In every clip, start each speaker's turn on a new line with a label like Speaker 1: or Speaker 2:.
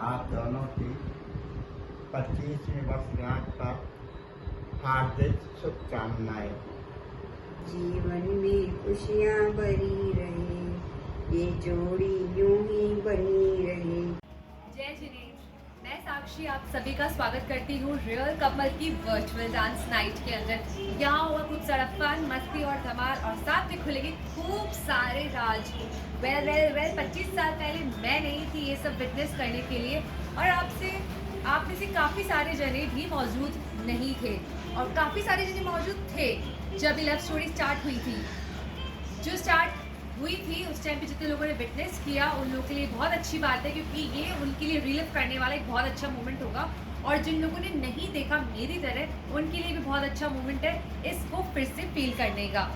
Speaker 1: आप दोनों की 25वीं वर्षगांठ पर हार्दिक शुभकामनाएं।
Speaker 2: जीवन में खुशियाँ भरी रहे, ये जोड़ी यूं ही बनी रहे।
Speaker 3: जय जिनेन्द्र, मैं साक्षी आप सभी का स्वागत करती हूँ रियल कपल की वर्चुअल डांस नाइट के अंदर। यहाँ होगा खूब सारा फन, मस्ती और धमाल और साथ में खुलेंगे खूब सारे राज। वेल 25 साल पहले मैं नहीं थी ये सब विटनेस करने के लिए, और आप में से काफ़ी सारे जने भी मौजूद नहीं थे और काफ़ी सारे जने मौजूद थे जब ये लव स्टोरी स्टार्ट हुई थी। जो स्टार्ट हुई थी उस टाइम पे जितने लोगों ने विटनेस किया उन लोगों के लिए बहुत अच्छी बात है, क्योंकि ये उनके लिए रिलीव करने वाला एक बहुत अच्छा मोमेंट होगा। और जिन लोगों ने नहीं देखा मेरी तरह, उनके लिए भी बहुत अच्छा मोमेंट है इसको फिर से फील करने का।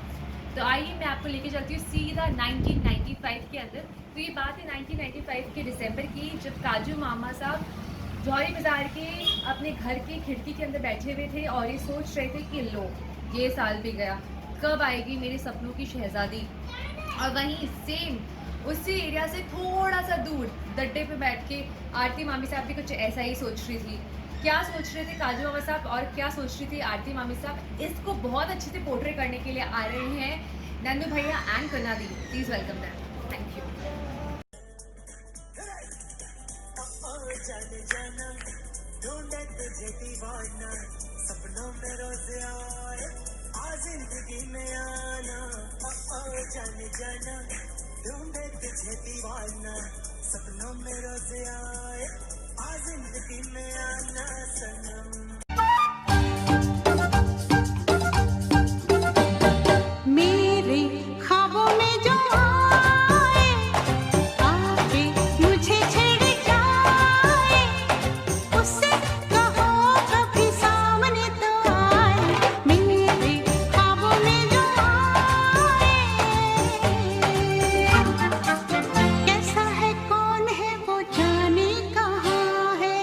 Speaker 3: तो आइए मैं आपको लेके चलती हूँ सीधा 1995 के अंदर। तो ये बात है 1995 के दिसंबर की, जब काजू मामा साहब जौहरी बाजार के अपने घर की खिड़की के अंदर बैठे हुए थे और ये सोच रहे थे कि लो ये साल भी गया, कब आएगी मेरे सपनों की शहजादी। और वहीं सेम उसी एरिया से थोड़ा सा दूर गड्ढे पे बैठ के आरती मामी साहब भी कुछ ऐसा ही सोच रही थी। क्या सोच रहे थे काजू मामा साहब और क्या सोच रही थी आरती मामी साहब, इसको बहुत अच्छे से पोर्ट्रे करने के लिए आ रहे हैं नंदू भैया एंड कन्ना दी। Please welcome them. Thank you.
Speaker 4: सपनों में रोज आए, आज जिंदगी में आना, जाने जाना, ढूंढे तुझे दीवाना। सपनों में रोज आए, आज जिंदगी में आना सनम।
Speaker 5: मेरे ख्वाबों में जो आए, आके मुझे छेड़ जाए, उससे कहो कभी सामने तो आए। मेरे ख्वाबों में जो आए, कैसा है कौन है वो जाने कहाँ है।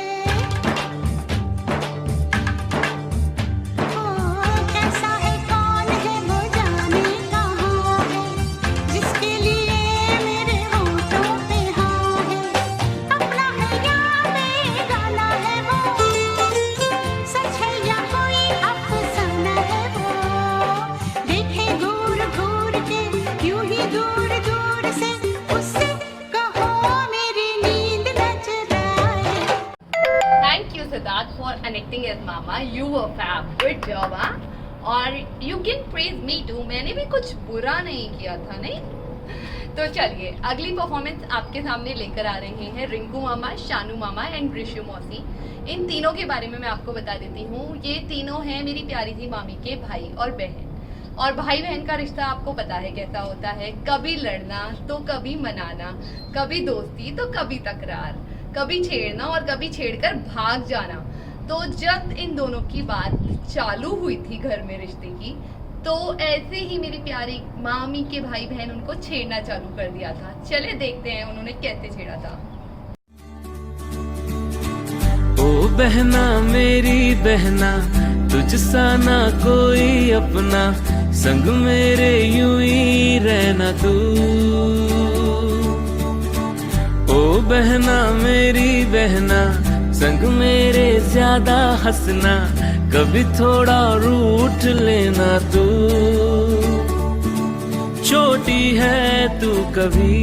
Speaker 5: कैसा है कौन है वो जाने कहाँ है, जिसके लिए मेरे होठों पे हाँ है। अपना है या बेगाना है वो, सच है या कोई अफसाना है वो। देखे घूर घूर के यूं ही दूर दूर से, उससे कहो मेरी नींद न चुराए।
Speaker 3: Thank you Siddharth for connecting as mama. You were fab. Good job, हाँ? और you can praise me too. मैंने भी कुछ बुरा नहीं किया था, नहीं? तो चलिए अगली परफॉर्मेंस आपके सामने लेकर आ रहे हैं रिंकू मामा, शानू मामा एंड ऋषु मौसी। इन तीनों के बारे में मैं आपको बता देती हूँ। ये तीनों हैं मेरी प्यारी सी मामी के भाई और बहन। और भाई बहन का रिश्ता आपको पता है कैसा होता है, कभी लड़ना तो कभी मनाना, कभी दोस्ती तो कभी तकरार, कभी छेड़ना और कभी छेड़कर भाग जाना। तो जब इन दोनों की बात चालू हुई थी घर में रिश्ते की, तो ऐसे ही मेरी प्यारी मामी के भाई बहन उनको छेड़ना चालू कर दिया था। चले देखते हैं उन्होंने कैसे छेड़ा था।
Speaker 6: ओ बहना मेरी बहना, तुझसा ना कोई अपना, संग मेरे यूं ही रहना तू। ओ बहना मेरी बहना, संग मेरे ज्यादा हंसना, कभी थोड़ा रूठ लेना तू। छोटी है तू कभी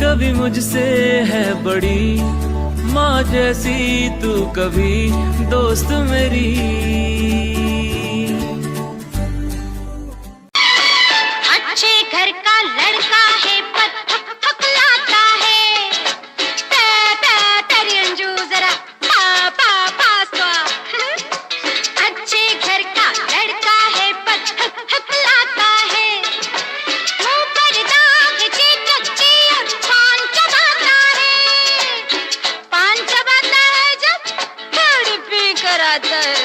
Speaker 6: कभी मुझसे है बड़ी, माँ जैसी तू कभी दोस्त मेरी।
Speaker 5: अच्छे घर का लड़का है पर थकलाता है, तेरी अंजू जरा पास तो आ। अच्छे घर का लड़का है पर थकलाता है, मुंह पर दाग चीचकची और पान चबाता है। पान चबाता है जब थोड़ी पी कर आता है।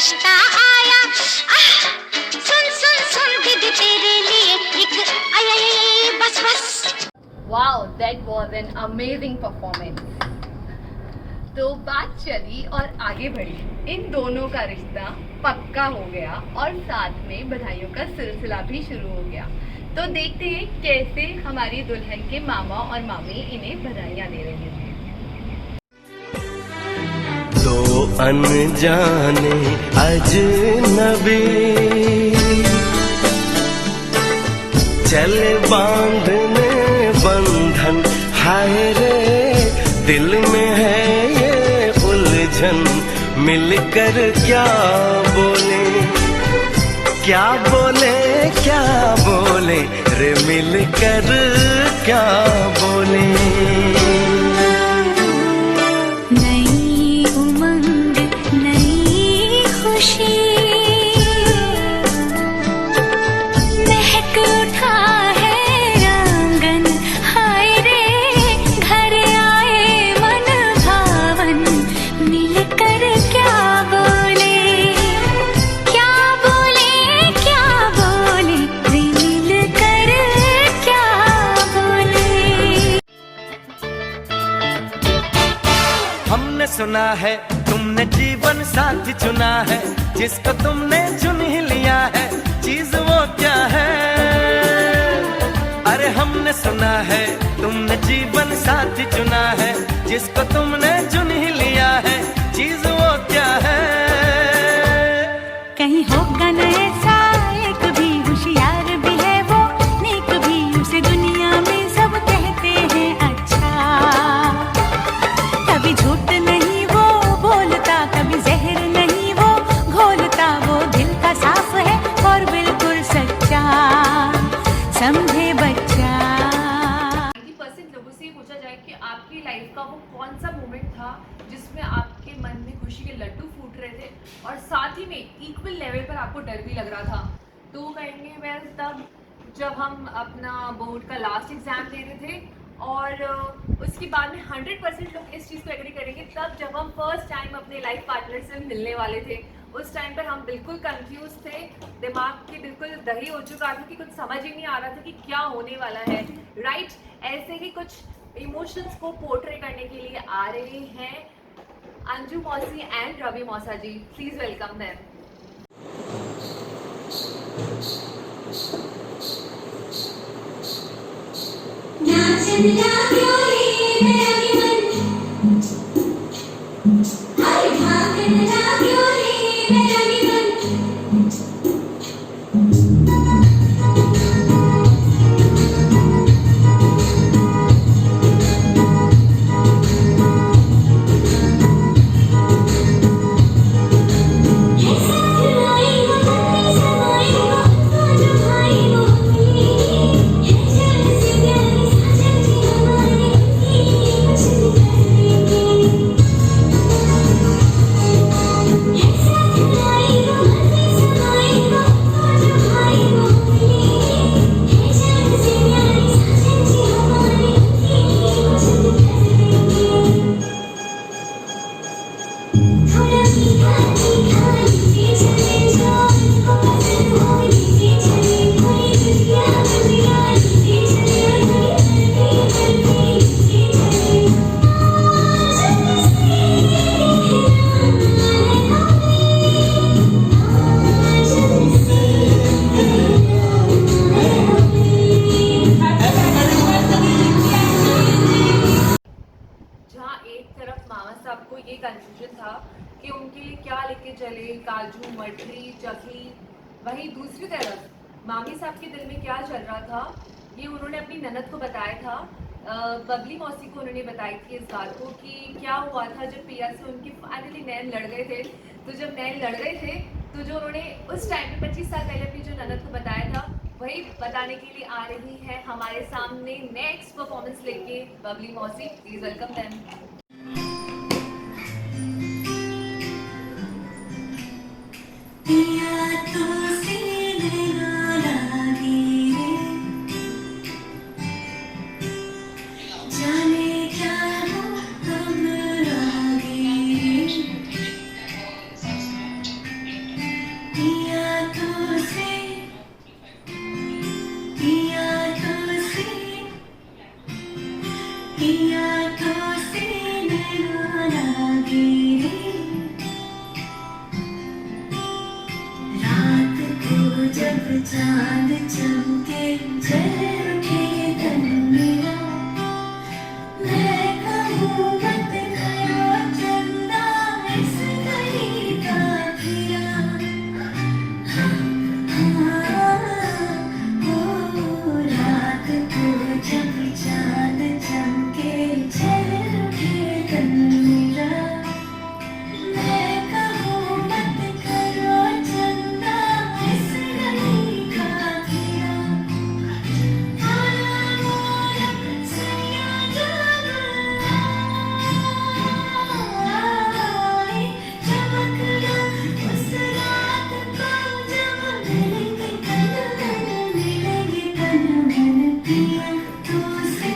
Speaker 5: रिश्ता आया। सुन सुन सुन दीदी तेरे लिए एक आया बस बस।
Speaker 3: Wow, that was an amazing performance. तो बात चली और आगे बढ़ी, इन दोनों का रिश्ता पक्का हो गया और साथ में बधाइयों का सिलसिला भी शुरू हो गया। तो देखते हैं कैसे हमारी दुल्हन के मामा और मामी इन्हें बधाइयाँ दे रहे हैं।
Speaker 7: दो अनजाने अजनबी चले बांधने बंधन, हाय रे दिल में है ये उलझन, मिलकर क्या बोले क्या बोले क्या बोले रे, मिलकर क्या बोले।
Speaker 5: नई उमंग नई खुशी महक उठा है आंगन, हाय रे घर आए मन भावन, मिलकर क्या बोले क्या बोले क्या बोले रे, मिलकर क्या बोले।
Speaker 7: हमने सुना है तुमने जीवन साथी चुना है, जिसको तुमने चुन ही लिया है, चीज वो क्या है। अरे हमने सुना है तुमने जीवन साथी चुना है, जिसको तुमने चुन ही लिया है, चीज वो क्या है।
Speaker 5: कहीं होगा न ऐसा एक भी, होशियार भी है वो नेक भी, उसे दुनिया में सब कहते हैं अच्छा। कभी झूठ नहीं वो बोलता, कभी जहर नहीं वो घोलता, वो दिल का साफ है और बिल्कुल सच्चा, समझे बच्चा।
Speaker 3: 90% लोगों से ये पूछा जाए कि आपकी लाइफ का वो कौन सा मोमेंट था जिसमें आपके मन में खुशी के लड्डू फूट रहे थे और साथ ही में इक्वल लेवल पर आपको डर भी लग रहा था, तो कहेंगे वेल तब जब हम अपना बोर्ड का लास्ट एग्जाम दे रहे थे और उसके बाद में 100% लोग इस चीज़ को एग्री करेंगे, तब जब हम फर्स्ट टाइम अपने लाइफ पार्टनर से मिलने वाले थे। उस टाइम पर हम बिल्कुल कंफ्यूज थे, दिमाग की बिल्कुल दही हो चुका था कि कुछ समझ ही नहीं आ रहा था कि क्या होने वाला है, राइट। ऐसे ही कुछ इमोशंस को पोर्ट्रे करने के लिए आ रहे हैं अंजू मौसी एंड रवि मौसा जी, प्लीज वेलकम देम। कि उनके लिए क्या लेके चले, काजू मठरी चकली, वहीं दूसरी तरफ मामी साहब के दिल में क्या चल रहा था ये उन्होंने अपनी ननद को बताया था। बबली मौसी को उन्होंने बताई थी इस बात को कि क्या हुआ था जब पिया से उनके फाइनली नैन लड़ गए थे। तो जब नैन लड़ गए थे तो जो उन्होंने उस टाइम पे 25 साल पहले अपनी जो ननद को बताया था वही बताने के लिए आ रही है हमारे सामने नेक्स्ट परफॉर्मेंस लेके बबली मौसी। Please welcome them.
Speaker 5: चांद चमके चरखे तन मेरा मैं कहूँ मत करो चंदा इस गली का फिरा रात को जब चांद चमके चरखे तन मेरा मैं कहूँ मत करो चंदा इस गली का फिरा सैया जब आए चमकना उस रात को जब मिलेंगे तन मन पिया तुझसे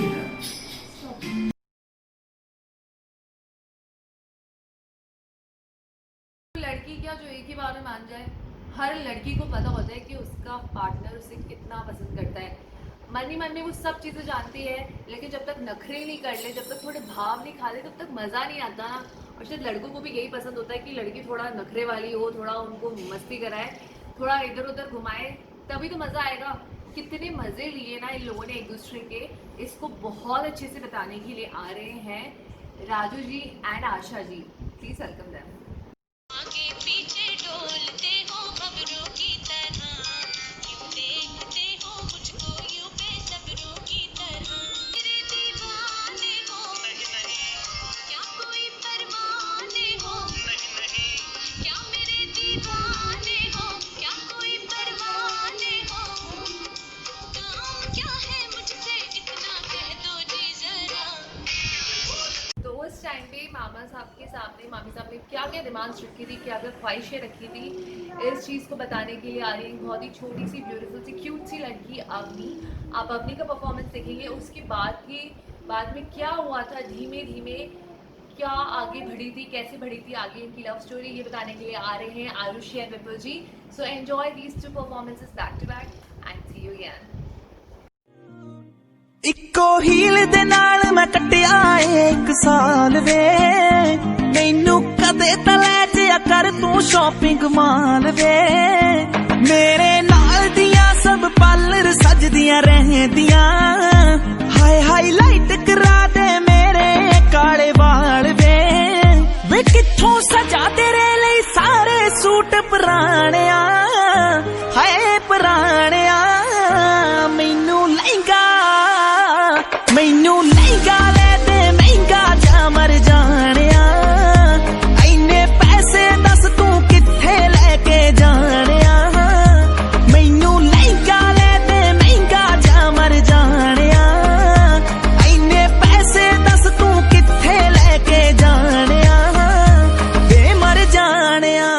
Speaker 3: लड़की क्या जो एक ही बार में मान जाए। हर लड़की को पता होता है कि उसका पार्टनर उसे कितना पसंद करता है। मन में वो सब चीज़ें जानती है, लेकिन जब तक नखरे नहीं कर ले, जब तक थोड़े भाव नहीं खा ले, तब तक मज़ा नहीं आता ना। और शायद लड़कों को भी यही पसंद होता है कि लड़की थोड़ा नखरे वाली हो, थोड़ा उनको मस्ती कराए, थोड़ा इधर उधर घुमाए, तभी तो मज़ा आएगा। कितने मज़े लिए ना इन लोगों ने एक दूसरे के, इसको बहुत अच्छे से बताने के लिए आ रहे हैं Raju ji and Asha ji. Please welcome them.
Speaker 5: आगे पीछे डोलते हो खबरों की तरह क्यों देखते हो मुझको यूं बेसब्रों की तरह मेरे दीवाने हो नहीं नहीं क्या कोई परवाने हो नहीं नहीं क्या मेरे दीवाने हो क्या कोई परवाने हो काम क्या है मुझसे इतना कह दो जी जरा
Speaker 3: तो उस टाइम पे मामा साहब के सामने मामी साहब ने क्या क्या डिमांड्स रखी थी, क्या क्या ख्वाहिशें रखी थी, इस चीज़ को बताने के लिए आ रही है बहुत ही छोटी सी ब्यूटीफुल सी क्यूट सी लड़की अवनी। आप अवनी का परफॉर्मेंस देखेंगे, उसके बाद में क्या हुआ था, धीमे धीमे क्या आगे बढ़ी थी, कैसे बढ़ी थी आगे इनकी लव स्टोरी, ये बताने के लिए आ रहे हैं Arushi and Vipul ji. So enjoy these two performances back to back and see you again.
Speaker 7: ਇੱਕੋ ਹੀਲ ਦੇ ਨਾਲ ਮੈਂ ਕੱਟਿਆ ਏ 1 ਸਾਲ ਵੇ ਮੈਨੂੰ ਕਦੇ ਤਾਂ ਲੈ ਜਿਆ ਕਰ ਤੂੰ ਸ਼ਾਪਿੰਗ ਮਾਲ ਵੇ ਮੇਰੇ ਨਾਲ ਦੀਆਂ ਸਭ ਪਾਰਲਰ ਸਜਦੀਆਂ ਰਹਿੰਦੀਆਂ ਹਾਈ ਹਾਈਲਾਈਟ ਕਰਾ ਦੇ ਮੇਰੇ ਕਾਲੇ ਵਾਲ ਵੇ ਕਿੱਥੋਂ ਸਜਾ ਤੇਰੇ ਲਈ ਸਾਰੇ ਸੂਟ ਪੁਰਾਣਿਆ ਹਾਏ ਪੁਰਾਣਿਆ ਮੈਨੂੰ ਲਹਿੰਗਾ ਲੈ ਦੇ ਮਹਿੰਗਾ ਜਾ ਮਰ ਜਾਣਿਆ ਐਨੇ ਪੈਸੇ ਦੱਸ ਤੂੰ ਕਿੱਥੇ ਲੈ ਕੇ ਜਾਣਿਆ ਮੈਨੂੰ ਲਹਿੰਗਾ ਲੈ ਦੇ ਮਹਿੰਗਾ ਜਾ ਮਰ ਜਾਣਿਆ ਐਨੇ ਪੈਸੇ ਦੱਸ ਤੂੰ ਕਿੱਥੇ ਲੈ ਕੇ ਜਾਣਿਆ ਵੇ ਮਰ ਜਾਣਿਆ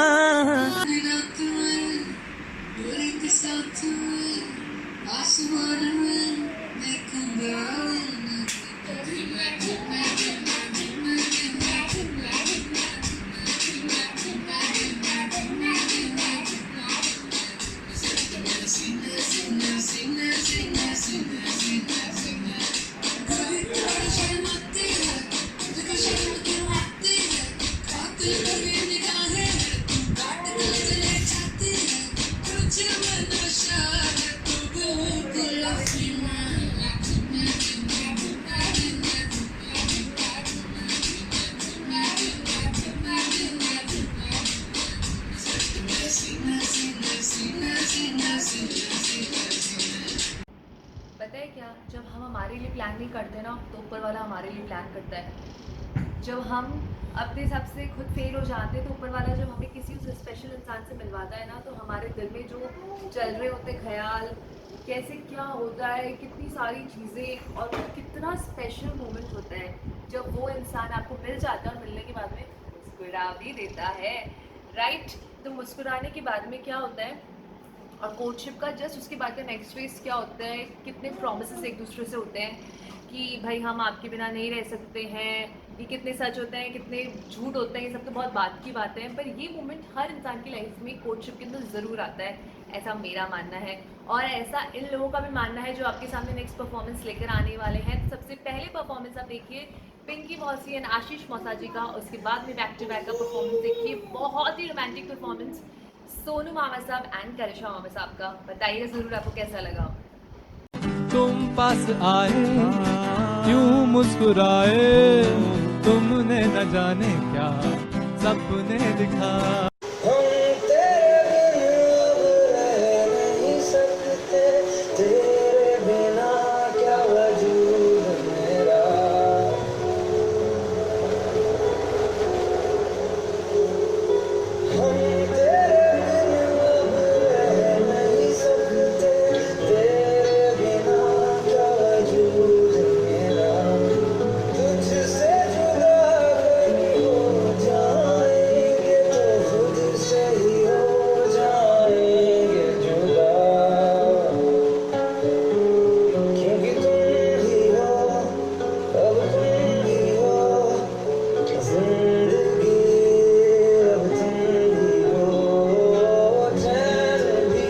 Speaker 3: पता है क्या, जब हम हमारे लिए प्लान नहीं करते ना तो ऊपर वाला हमारे लिए प्लान करता है। जब हम अपने हिसाब से खुद फेल हो जाते हैं तो ऊपर वाला जब हमें किसी उस स्पेशल इंसान से मिलवाता है ना, तो हमारे दिल में जो चल रहे होते ख्याल, कैसे क्या होता है, कितनी सारी चीज़ें और कितना स्पेशल मोमेंट होता है जब वो इंसान आपको मिल जाता है और मिलने के बाद में मुस्कुरा भी देता है, राइट। तो मुस्कुराने के बाद में क्या होता है और कोर्टशिप का जस्ट उसके बाद का नेक्स्ट फेज क्या होता है, कितने प्रॉमिसेस एक दूसरे से होते हैं, कि भाई हम आपके बिना नहीं रह सकते हैं, ये कितने सच होते हैं कितने झूठ होते हैं, ये सब तो बहुत बात की बातें हैं, पर ये मोमेंट हर इंसान की लाइफ में कोर्टशिप के अंदर ज़रूर आता है, ऐसा मेरा मानना है। और ऐसा इन लोगों का भी मानना है जो आपके सामने नेक्स्ट परफॉर्मेंस लेकर आने वाले हैं। तो सबसे पहले परफॉर्मेंस आप देखिए पिंकी मौसी एंड आशीष मौसा जी का, उसके बाद में बैक टू बैक का परफॉर्मेंस देखिए, बहुत ही रोमांटिक परफॉर्मेंस सोनू मामा साहब एंड करिश्मा मामा साहब का। बताइए ज़रूर आपको कैसा लगा।
Speaker 6: तुम पास आए यूं मुस्कुराए, तुमने न जाने क्या सपने दिखा।
Speaker 4: हम तेरे बिन अब रह नहीं सकते, तेरे बिना क्या वजूद मेरा। हम तेरे बिन अब रह नहीं सकते, तेरे बिना क्या वजूद मेरा। तुझसे जुदा कहीं हो जाएंगे तो खुद से ही हो जाएंगे जुदा। क्योंकि तुम ही हो, अब तुम ही हो, जिंदगी अब तुम ही हो। चैन भी,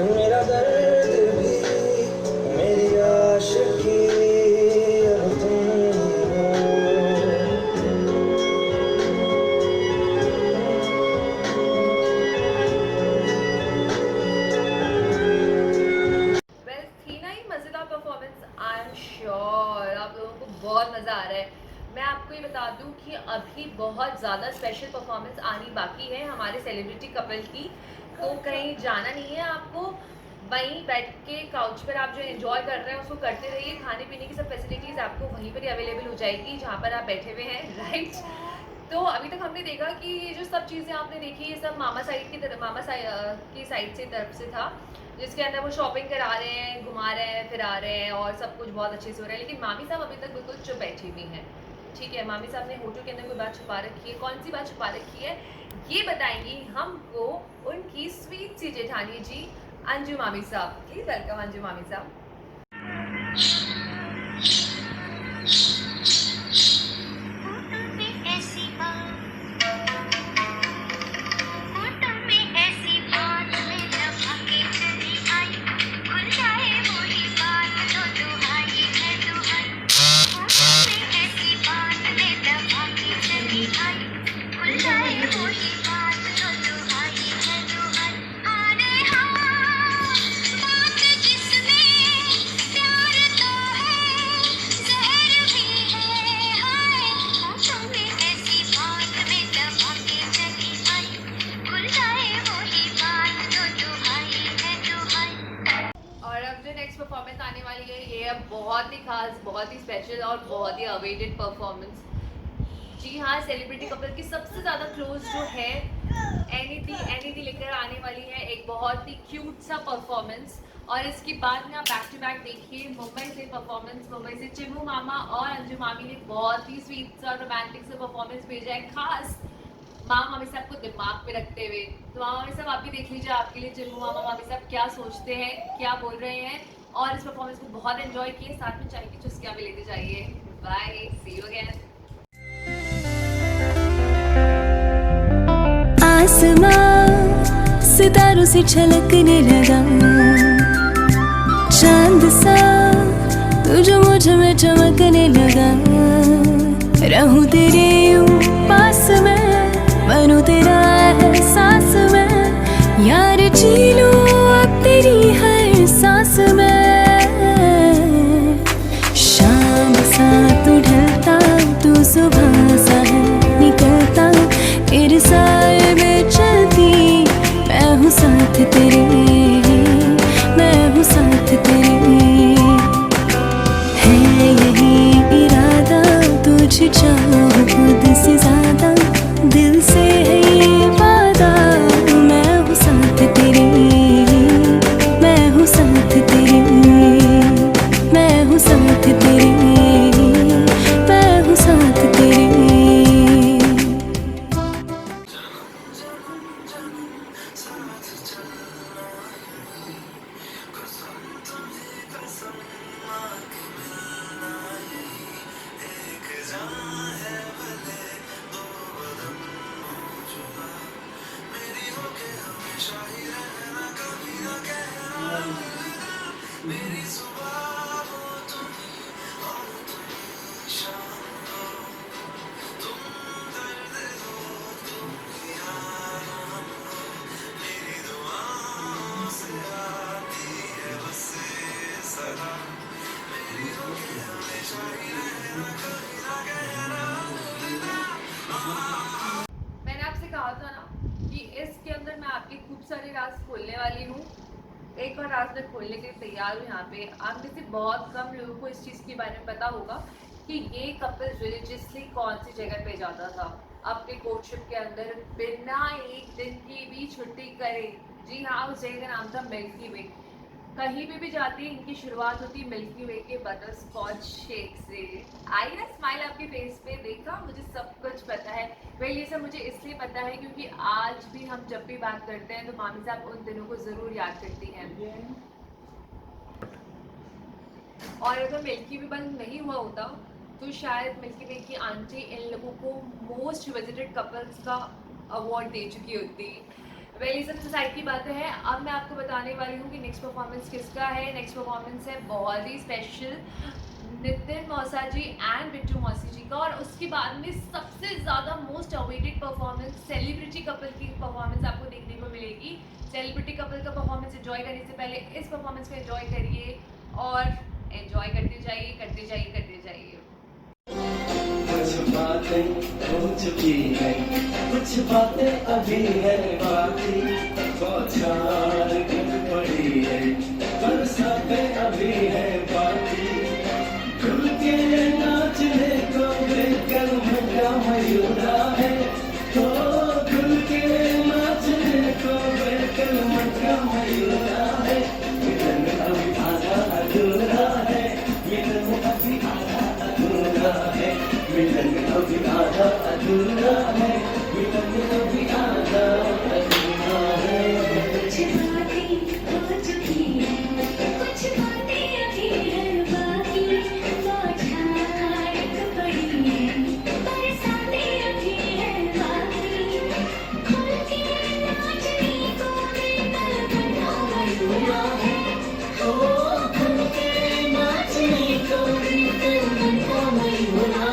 Speaker 4: मेरा दर्द भी, मेरी आशिकी अब तुम ही हो।
Speaker 3: वेल थी ना ही मज़ेदार परफॉर्मेंस। आई एम श्योर आप लोगों को बहुत मज़ा आ रहा है। मैं आपको ये बता दूं कि अभी बहुत ज़्यादा स्पेशल परफॉर्मेंस आनी बाकी है हमारे सेलिब्रिटी कपल की, तो कहीं जाना नहीं है आपको। वहीं बैठ के काउच पर आप जो एंजॉय कर रहे हैं उसको करते रहिए। खाने पीने की सब फैसिलिटीज़ आपको वहीं पर ही अवेलेबल हो जाएगी जहाँ पर आप बैठे हुए हैं, राइट। तो अभी तक हमने देखा कि ये जो सब चीज़ें आपने देखी ये सब मामा साइड की तरफ, मामा की साइड से तरफ से था, जिसके अंदर वो शॉपिंग करा रहे हैं, घुमा रहे हैं, फिरा रहे हैं और सब कुछ बहुत अच्छे से हो रहा है। लेकिन मामी साहब अभी तक बिल्कुल चुप बैठी हुई हैं, ठीक है। मामी साहब ने होटल के अंदर कोई बात छुपा रखी है, कौन सी बात छुपा रखी है ये बताएंगी हमको उनकी स्वीट सी जेठानी जी अंजू मामी साहब। प्लीज वेलकम अंजू मामी साहब।
Speaker 5: होठों में ऐसी बात, होठों में ऐसी बात में लम्हा के चली आई, खुल जाए वही बात तो दुहाई है दुहाई। होठों में ऐसी बात में लम्हा के चली आई, खुल जाए वही बात तो दुहाई है दुहाई। अरे हाँ बात जिसमें प्यार तो है, जहर भी है हाय। होठों में ऐसी बात में लम्हा के चली आई, खुल जाए वही बात तो दुहाई है दुहाई।
Speaker 3: और अब जो नेक्स्ट परफॉर्मेंस आने वाली है ये अब बहुत ही खास, बहुत ही स्पेशल और बहुत ही अवेटेड परफॉर्मेंस। जी हाँ, सेलिब्रिटी कपल की सबसे ज़्यादा क्लोज जो है एनीथी लेकर आने वाली है एक बहुत ही क्यूट सा परफॉर्मेंस। और इसके बाद में आप बैक टू बैक देखिए मुंबई से परफॉर्मेंस, मुंबई से चिमू मामा और अंजू मामी ने बहुत ही स्वीट सा रोमांटिक सा परफॉर्मेंस भेजा है, खास मामा मामी साहब को दिमाग में रखते हुए। तो मामा मामी साहब आप भी देख लीजिए आपके लिए चिमू मामा मामी साहब क्या सोचते हैं, क्या बोल रहे हैं। और इस परफॉर्मेंस को बहुत एंजॉय किए, साथ में चाय की चुस्कियाँ भी लेते जाइए। Bye, see you again.
Speaker 8: आसमां सितारों से छलकने लगा, चांद सा तू जो मुझ में चमकने लगा। रहूं तेरे यूं पास में, बनूं तेरा एहसास में, यार जी लूं अब तेरी हर सांस में। शाम सा तू ढलता, तू सुबह सा है निकलता, तेरे साए में चलती मैं हूँ साथ तेरे, मैं हूँ साथ तेरे। है यही इरादा तुझे चाहूं खुद से ज्यादा, दिल से है ये वादा मैं हूँ साथ तेरे, मैं हूँ साथ तेरे, मैं हूँ साथ तेरे, मैं हूँ साथ तेरे।
Speaker 3: मैंने आपसे कहा था ना कि इसके अंदर मैं आपके खूब सारे राज खोलने वाली हूँ। एक और राज मैं खोलने के लिए तैयार हूँ। यहाँ पे आप में से बहुत कम लोगों को इस चीज़ के बारे में पता होगा कि ये कपल रिलीजियसली कौन सी जगह पे जाता था अपने कोर्टशिप के अंदर बिना एक दिन की भी छुट्टी करे। जी हाँ, उस जगह का नाम था मिल्की वे। कहीं भी जाती इनकी शुरुआत होती मिल्की वे के बटर स्कॉच शेक से। आई ना स्माइल आपके फेस पे, देखा, मुझे सब कुछ पता है। वेल ये सब मुझे इसलिए पता है क्योंकि आज भी हम जब भी बात करते हैं तो मामी साहब उन दिनों को ज़रूर याद करती हैं। और अगर मिल्की वे बंद नहीं हुआ होता तो शायद मिल्की वे की आंटी इन लोगों को मोस्ट विजिटेड कपल्स का अवार्ड दे चुकी होती। वेल ये सब सोसाइटी की बातें हैं। अब मैं आपको बताने वाली हूँ कि नेक्स्ट परफॉर्मेंस किसका है। नेक्स्ट परफॉर्मेंस है बहुत ही स्पेशल नितिन मौसा जी एंड बिट्टू मौसी जी का। और उसके बाद में सबसे ज़्यादा most awaited performance celebrity couple की परफॉर्मेंस आपको देखने को मिलेगी। सेलिब्रिटी कपल का परफॉर्मेंस एंजॉय करने से पहले इस परफॉर्मेंस को एंजॉय करिए और एंजॉय करते जाइए, करते जाइए, करते जाइए।
Speaker 4: कुछ बातें हो चुकी है, कुछ बातें अभी है बाकी, बौछार कर पड़ी है, बरसातें अभी है बाकी, खुल के नाचने को बेकर्म का मयूरा है, तो खुल के नाचने को बेकर्म का मयूरा है, मिलन अभी आधा अधूरा है, मिलन अभी आधा अधूरा है, मिलन अभी आधा अधूरा है, मिलन अभी आधा अधूरा है।
Speaker 8: कुछ बातें हो चुकी हैं, कुछ बातें अभी है बाकी, बौछार कर पड़ी है, बरसातें अभी है बाकी, खुल के नाचने को बेकर्म का मयूरा है,
Speaker 4: ओ खुल के नाचने को बेकर्म का मयूरा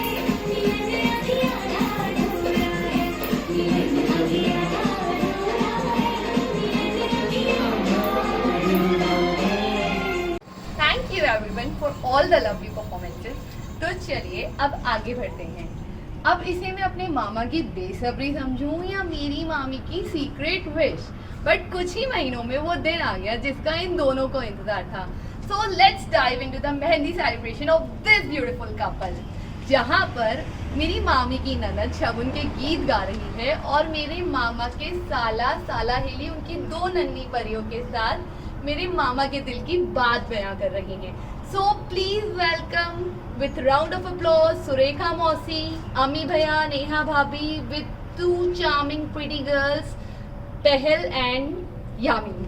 Speaker 4: है।
Speaker 8: मिलन अभी आधा अधूरा है, मिलन अभी आधा अधूरा है, मिलन अभी आधा अधूरा है, मिलन अभी आधा अधूरा है।
Speaker 3: Thank you everyone for all the lovely performances. तो चलिए अब आगे बढ़ते हैं। अब इसे मैं अपने मामा की बेसब्री समझूं या मेरी मामी की सीक्रेट विश, बट कुछ ही महीनों में वो दिन आ गया जिसका इन दोनों को इंतजार था। So let's dive into the mehndi celebration of this beautiful couple, जहाँ पर मेरी मामी की ननद शगुन के गीत गा रही है और मेरे मामा के साला साला हेली उनकी दो नन्ही परियों के साथ मेरे मामा के दिल की बात बयां कर रही हैं। सो please welcome with round of applause Surekha मौसी, अमी भैया, नेहा भाभी with to charming pretty girls पहल एंड यामी।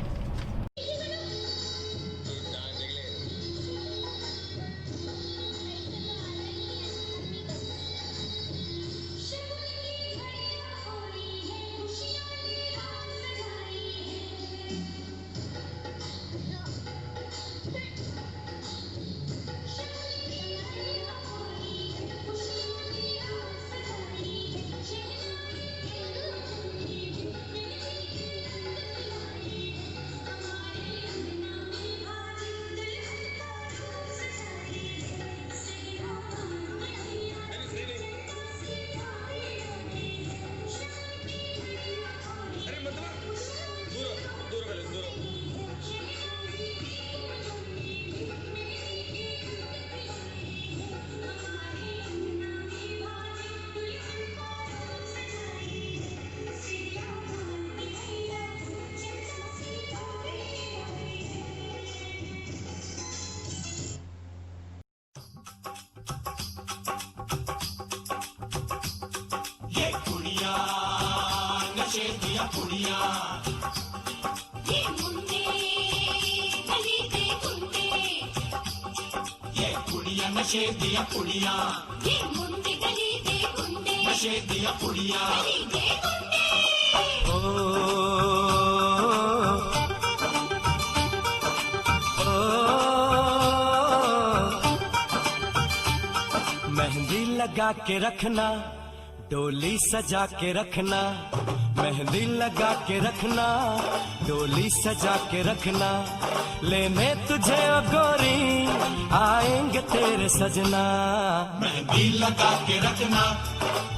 Speaker 8: ये मुंडे गली दे गुंडे,
Speaker 4: ये कुड़िया नशे दिया कुड़िया,
Speaker 8: ये मुंडे गली दे गुंडे,
Speaker 4: नशे दिया कुड़िया।
Speaker 8: गली दे गुंडे।
Speaker 7: मेहंदी लगा के रखना, डोली सजा के रखना, मेहंदी लगा के रखना, डोली सजा के रखना, लेने तुझे ओ गोरी आएंगे तेरे सजना।
Speaker 9: मेहंदी लगा के रखना,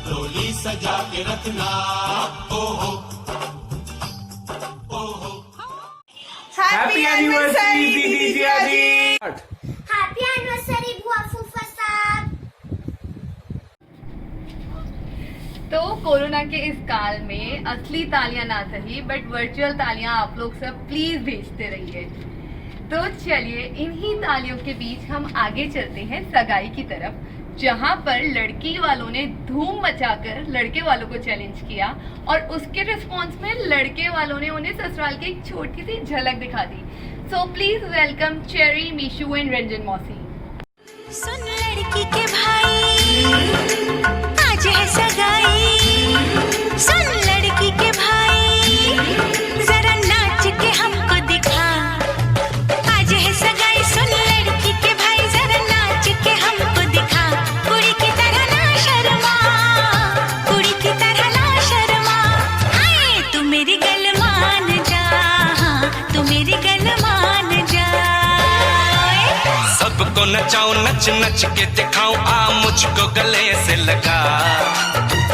Speaker 9: डोली सजा के रखना, ओ हो ओ हो।
Speaker 2: हैप्पी एनिवर्सरी दीदी जी।
Speaker 4: हैप्पी एनिवर्सरी बुआ फूफा साहब।
Speaker 3: तो कोरोना के इस काल में असली तालियां ना सही बट वर्चुअल तालियां आप लोग सब प्लीज भेजते रहिए। तो चलिए इन्हीं तालियों के बीच हम आगे चलते हैं सगाई की तरफ, जहां पर लड़की वालों ने धूम मचाकर लड़के वालों को चैलेंज किया और उसके रिस्पॉन्स में लड़के वालों ने उन्हें ससुराल की एक छोटी सी झलक दिखा दी। So please welcome Cherry, Meeshu and Ranjan मौसी।
Speaker 8: सुन लड़की के भाई आज है सगाई, सुन लड़की के भाई जरा नाच के हमको दिखा, आज है सगाई, सुन लड़की के भाई जरा नाच के हमको दिखा, कुड़ी की तरह ना शर्मा, कुड़ी की तरह ना शर्मा, हाय तू मेरी गल मान जा, तू मेरी गल मान जा।
Speaker 7: सबको नचाऊं नच नच के दिखाऊं, आ मुझको गले से लगा,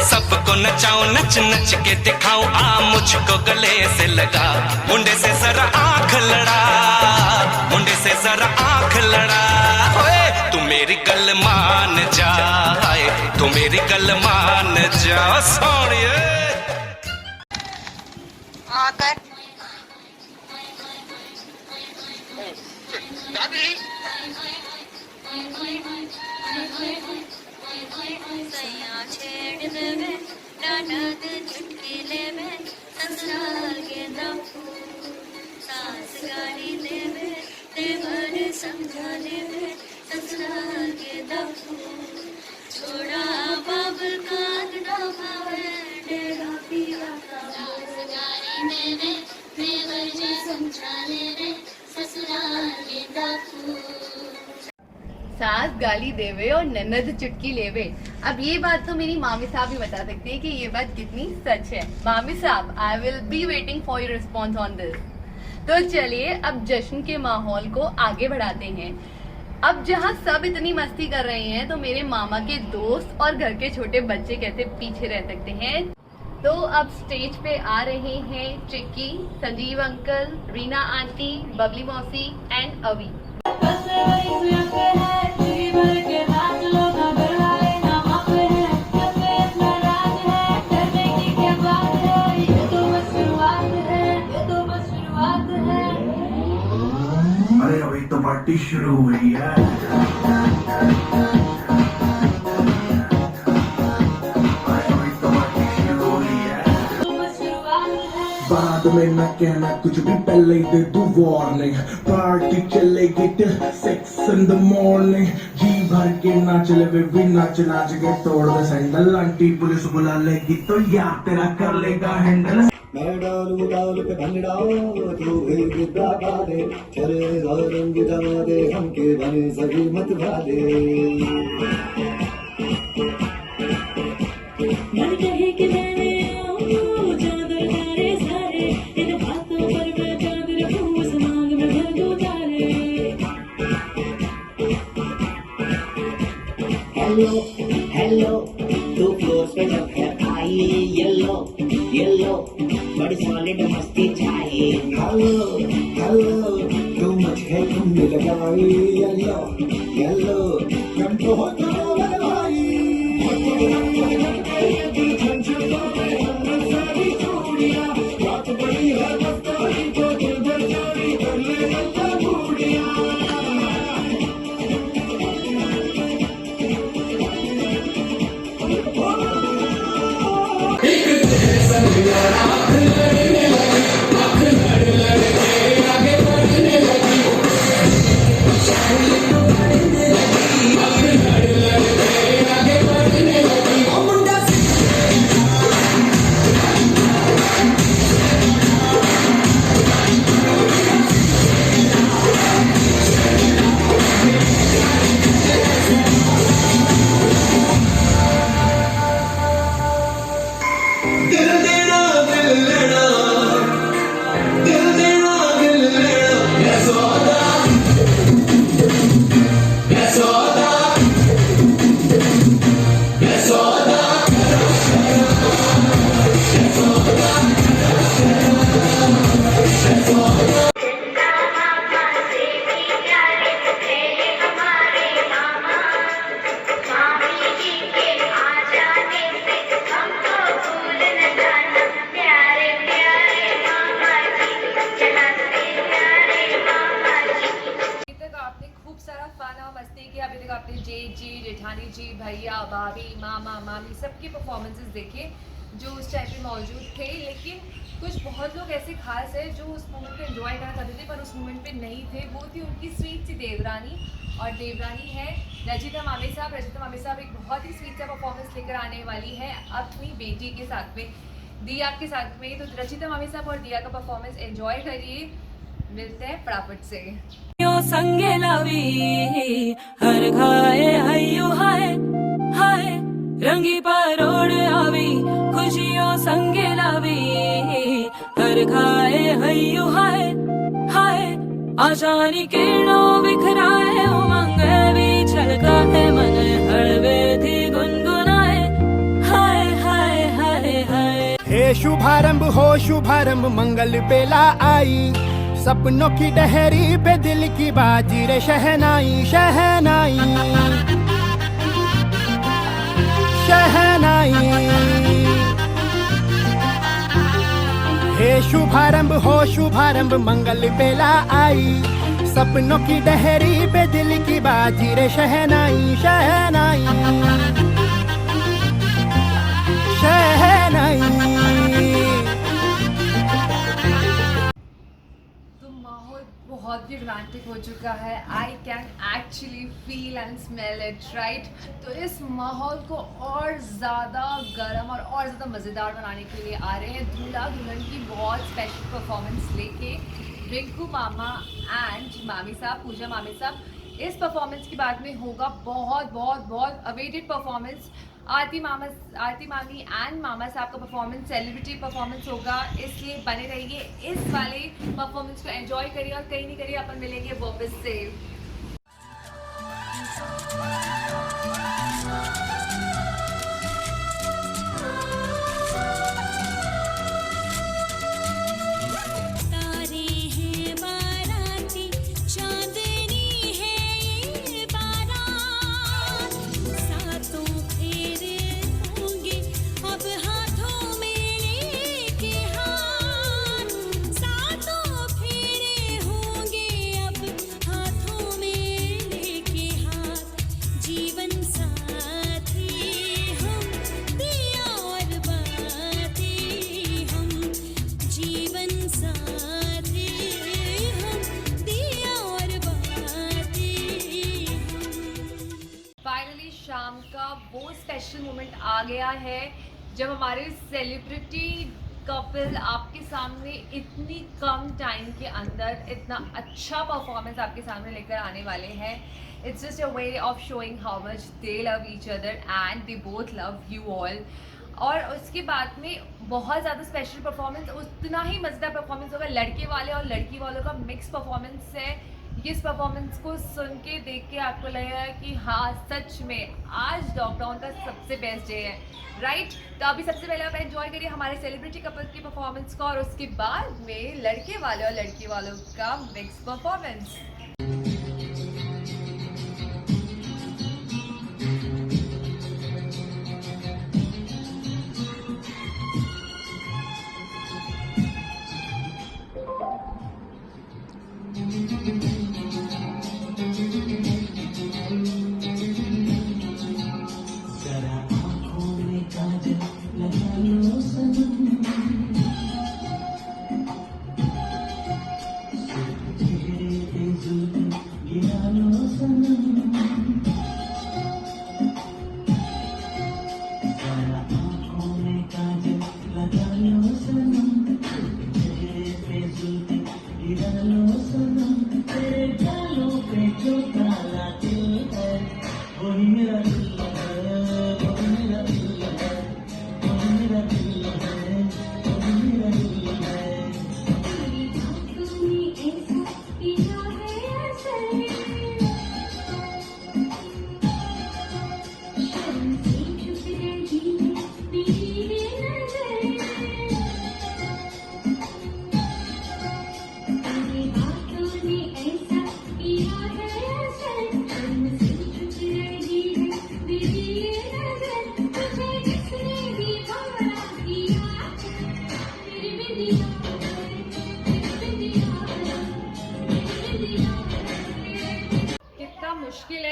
Speaker 7: सबको नचाऊं नच नच के दिखाऊं, आ मुझको गले से लगा, मुंडे से जरा आंख लड़ा, मुंडे से जरा आंख लड़ा, ओए तू मेरी गल मान जा, तू मेरी गल मान जा सोनिए।
Speaker 2: आकर
Speaker 3: सास गाली देवे और ननद चुटकी लेवे। अब ये बात तो मेरी मामी साहब ही बता सकते हैं कि ये बात कितनी सच है। मामी साहब, I will be waiting for your response on this. तो चलिए अब जश्न के माहौल को आगे बढ़ाते हैं। अब जहाँ सब इतनी मस्ती कर रहे हैं तो मेरे मामा के दोस्त और घर के छोटे बच्चे कैसे पीछे रह सकते हैं। तो अब स्टेज पे आ रहे हैं चिक्की, संजीव अंकल, रीना आंटी, बबली मौसी एंड अवी।
Speaker 9: अरे अभी तो पार्टी शुरू हुई है। बाद में न कहना कुछ भी, पहले ही दे दू वार्निंग, पार्टी चलेगी टिल 6 in the morning, जी भर के नाच ले बेबी, नाच नाच के तोड़ दे सैंडल, आंटी पुलिस बुला लेगी तो यार तेरा कर लेगा हैंडल। मैं डालू डाल पे भंगड़ा, तू एक गिद्दा गा दे, चले रंग जमा दे, हमके बने सभी मत भा दे।
Speaker 4: मन कहे कि मैंने आओ चादर तारे सारे, इन बातों पर मैं चांद रखूं, समाग में भर दूं तारे।
Speaker 10: हेलो हेलो तू क्लोज पे जब है आई, येलो येलो बड़ी सॉलिड मस्ती चाहिए।
Speaker 9: हेलो हेलो तू मुझे घूमने लगाई, येलो येलो हम तो हो गए भाई।
Speaker 3: जी, भैया, भाभी, मामा, मामी सबके परफॉर्मेंसेस देखे जो उस टाइम पे मौजूद थे। लेकिन कुछ बहुत लोग ऐसे खास है जो उस मोमेंट को एंजॉय करना चाहते थे पर उस मोमेंट पे नहीं थे। वो थी उनकी स्वीट सी देवरानी, और देवरानी है रचिता मामे साहब। रचिता मामे साहब एक बहुत ही स्वीट सा परफॉर्मेंस लेकर आने वाली है अपनी बेटी के साथ में, दिया के साथ में। तो रचिता मामे साहब और दिया का परफॉर्मेंस एंजॉय करिए। मिलते हैं फटाफट से।
Speaker 8: यो संगे लावी हर घाए हयो हाय हाय रंगी परोड़ आवी खुशियों संगे लावी हर घाए हयो हाय हाय आशानी किरणों बिखराए उमंग भी छलका है मन हड़वे थी गुनगुनाए हाय हाय हाय हाय।
Speaker 11: हे शुभारंभ हो शुभारंभ मंगल बेला आई, सपनों की डहरी पे दिल की बाजी रे शहनाई शहनाई शहनाई। हे शुभारंभ हो शुभारंभ मंगल बेला आई, सपनों की डहरी पे दिल की बाजी रे शहनाई शहनाई शहनाई।
Speaker 3: बहुत ही रोमांटिक हो चुका है। I can actually feel and smell it right. तो इस माहौल को और ज़्यादा गर्म और ज़्यादा मज़ेदार बनाने के लिए आ रहे हैं दूल्हा दुल्हन की बहुत स्पेशल परफॉर्मेंस लेके रिंकू मामा एंड मामी साहब, पूजा मामी साहब। इस परफॉर्मेंस के बाद में होगा बहुत बहुत बहुत अवेटेड परफॉर्मेंस। आरती मामी एंड मामा साहब का परफॉर्मेंस सेलिब्रिटी परफॉर्मेंस होगा, इसलिए बने रहिए। इस वाले परफॉर्मेंस को एंजॉय करिए और कहीं नहीं करिए, अपन मिलेंगे वापस से। शाम का वो स्पेशल मोमेंट आ गया है जब हमारे सेलिब्रिटी कपल आपके सामने इतनी कम टाइम के अंदर इतना अच्छा परफॉर्मेंस आपके सामने लेकर आने वाले हैं। It's just a way of showing how much they love each other and they both love you all. और उसके बाद में बहुत ज़्यादा स्पेशल परफॉर्मेंस, उतना ही मज़ेदार परफॉर्मेंस होगा लड़के वाले और लड़की वालों का मिक्स परफॉर्मेंस है। इस परफॉर्मेंस को सुन के देख के आपको लगेगा कि हाँ सच में आज लॉकडाउन का सबसे बेस्ट डे है राइट। तो अभी सबसे पहले आप एंजॉय करिए हमारे सेलिब्रिटी कपल की परफॉर्मेंस को, और उसके बाद में लड़के वाले और लड़की वालों का मिक्स परफॉर्मेंस।